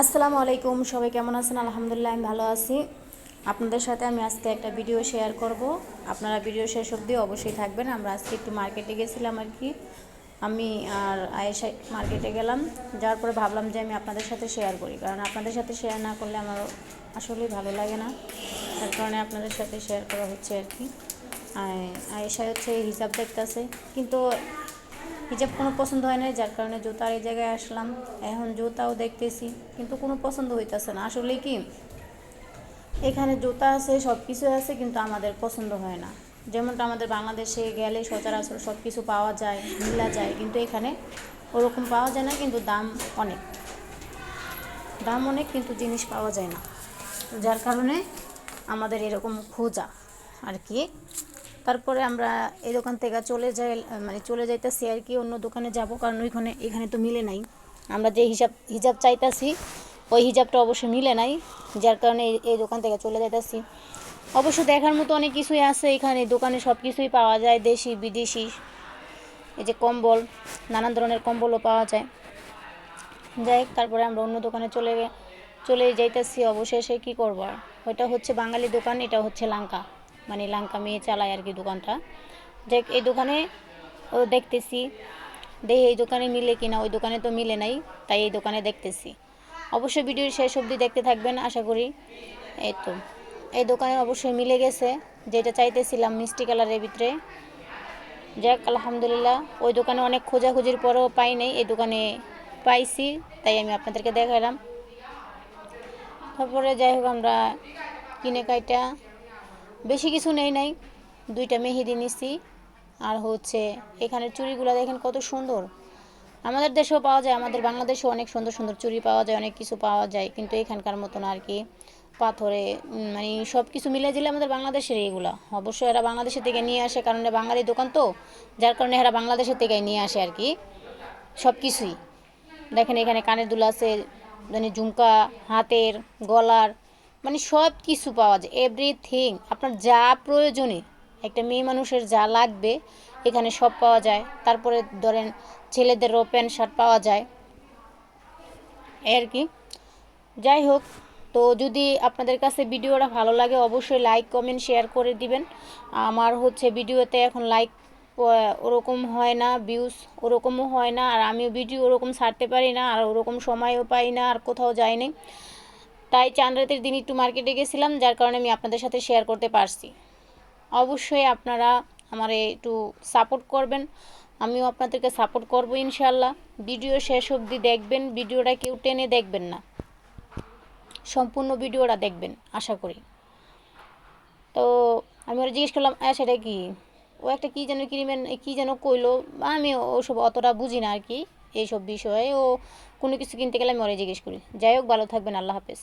আসসালামু আলাইকুম, সবাই কেমন আছেন? আলহামদুলিল্লাহ আমি ভালো আছি। আপনাদের সাথে আমি আজকে একটা ভিডিও শেয়ার করব। আপনারা ভিডিও শেষ অবধি অবশ্যই থাকবেন। আমরা আজকে একটু মার্কেটে গেছিলাম আর কি। আমি আর আয়েশা মার্কেটে গেলাম, যাওয়ার পরে ভাবলাম যে আমি আপনাদের সাথে শেয়ার করি, কারণ আপনাদের সাথে শেয়ার না করলে আমার আসলেই ভালো লাগে না। তার কারণে আপনাদের সাথে শেয়ার করা হচ্ছে আর কি। আয়েশা হচ্ছে হিসাব দেখতেছে, কিন্তু হিজাব কোনো পছন্দ হয় না, যার কারণে জুতার এই জায়গায় আসলাম। এখন জুতাও দেখতেছি, কিন্তু কোনো পছন্দ হইতেছে না। আসলে কি, এখানে জুতা আছে, সব কিছু আছে, কিন্তু আমাদের পছন্দ হয় না। যেমনটা আমাদের বাংলাদেশে গেলে সচরাচর সব কিছু পাওয়া যায়, মিলা যায়, কিন্তু এখানে ওরকম পাওয়া যায় না। কিন্তু অনেক দাম অনেক, কিন্তু জিনিস পাওয়া যায় না, যার কারণে আমাদের এরকম খোঁজা আর কি। তারপরে আমরা এই দোকান থেকে চলে যাইতেছি আর কি, অন্য দোকানে যাব, কারণ এখানে তো মিলে নাই। আমরা যে হিজাব চাইতাছি ওই হিজাবটা অবশ্যই মিলে নাই, যার কারণে এই দোকান থেকে চলে যাইতেছি। অবশ্য দেখার মতো অনেক কিছুই আছে এখানে, দোকানে সব কিছুই পাওয়া যায়, দেশি বিদেশি। এই যে কম্বল, নানান ধরনের কম্বলও পাওয়া যায়। যাই হোক, তারপরে আমরা অন্য দোকানে চলে যাইতেছি। অবশেষে কি করবো আর, ওইটা হচ্ছে বাঙালি দোকান, এটা হচ্ছে লাঙ্কা, মানে লাঙ্কা মেয়ে চালায় আর কি দোকানটা। যাই এই দোকানে দেখতেছি, দেখি এই দোকানে মিলে কিনা। ওই দোকানে তো মিলে নাই, তাই এই দোকানে দেখতেছি। অবশ্যই ভিডিওর শেষ অবধি দেখতে থাকবেন আশা করি। এই তো এই দোকানে অবশ্যই মিলে গেছে, যেটা চাইতেছিলাম মিষ্টি কালারের ভিতরে। যাক আলহামদুলিল্লাহ, ওই দোকানে অনেক খোঁজাখুঁজির পরেও পাই নাই, এই দোকানে পাইছি, তাই আমি আপনাদেরকে দেখালাম। তারপরে যাই হোক, আমরা কিনে কাইটা বেশি কিছু নেই নাই, দুইটা মেহেদি নিছি। আর হচ্ছে এখানের চুড়িগুলো দেখেন কত সুন্দর। আমাদের দেশেও পাওয়া যায়, আমাদের বাংলাদেশেও অনেক সুন্দর সুন্দর চুড়ি পাওয়া যায়, অনেক কিছু পাওয়া যায়, কিন্তু এখানকার মতন আর কি পাথরে, মানে সব কিছু মিলে দিলে আমাদের বাংলাদেশের এইগুলা। অবশ্যই এরা বাংলাদেশের থেকে নিয়ে আসে, কারণ বাঙালি দোকান তো, যার কারণে এরা বাংলাদেশের থেকে নিয়ে আসে আর কি সব কিছুই। দেখেন এখানে কানের দুল আছে, মানে ঝুমকা, হাতের, গলার, মানে সব কিছু পাওয়া যায়, এভরিথিং আপনার যা প্রয়োজনে একটা মেয়ে মানুষের যা লাগবে এখানে সব পাওয়া যায়। তারপরে ধরেন ছেলেদেরও প্যান্ট শার্ট পাওয়া যায় আর কি। যাই হোক, তো যদি আপনাদের কাছে ভিডিওটা ভালো লাগে অবশ্যই লাইক কমেন্ট শেয়ার করে দিবেন। আমার হচ্ছে ভিডিওতে এখন লাইক ওরকম হয় না, ভিউজ ওরকমও হয় না, আর আমিও ভিডিও ওরকম ছাড়তে পারি না, আর ওরকম সময়ও পাই না, আর কোথাও যাইনি। তাই চাঁদ রাতের দিন একটু মার্কেটে গেছিলাম, যার কারণে আমি আপনাদের সাথে শেয়ার করতে পারছি। অবশ্যই আপনারা আমার একটু সাপোর্ট করবেন, আমিও আপনাদেরকে সাপোর্ট করব ইনশাল্লাহ। ভিডিও শেষ অবধি দেখবেন, ভিডিওটা কেউ টেনে দেখবেন না, সম্পূর্ণ ভিডিওটা দেখবেন আশা করি। তো আমি ওরা জিজ্ঞেস করলাম, সেটা কি, ও একটা কী যেন ক্রিমের কী যেন কইলো, আমি ওসব অতটা বুঝি না আর কি এইসব বিষয়ে। ও কোনো কিছু কিনতে গেলে আমি ওরা জিজ্ঞেস করি। যাই হোক, ভালো থাকবেন, আল্লাহ হাফেজ।